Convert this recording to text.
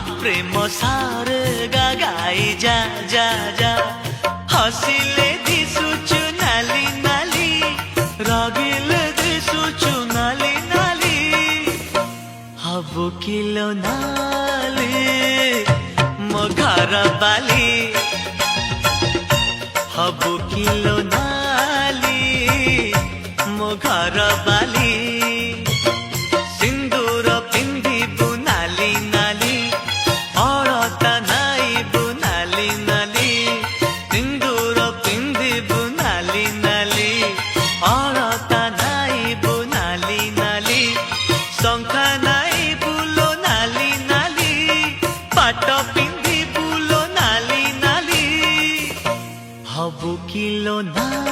प्रेम सारे गाई जा जा जा हसिले दिसुचु नाली नाली रागिले दिसुचु नाली नाली हबु किलो नाली मो घर बाली हबु किलो नाली मो घर बाली सिंदूर पिंधिबु नाली नाली अलता नाइबु नाली नाली सिंदूर पिंधिबु नाली नाली अलता नाइबु नाली नाली शंखा नाइबु लो नाली नाली पाट पिंधिबु लो नाली नाली हबु किलो ना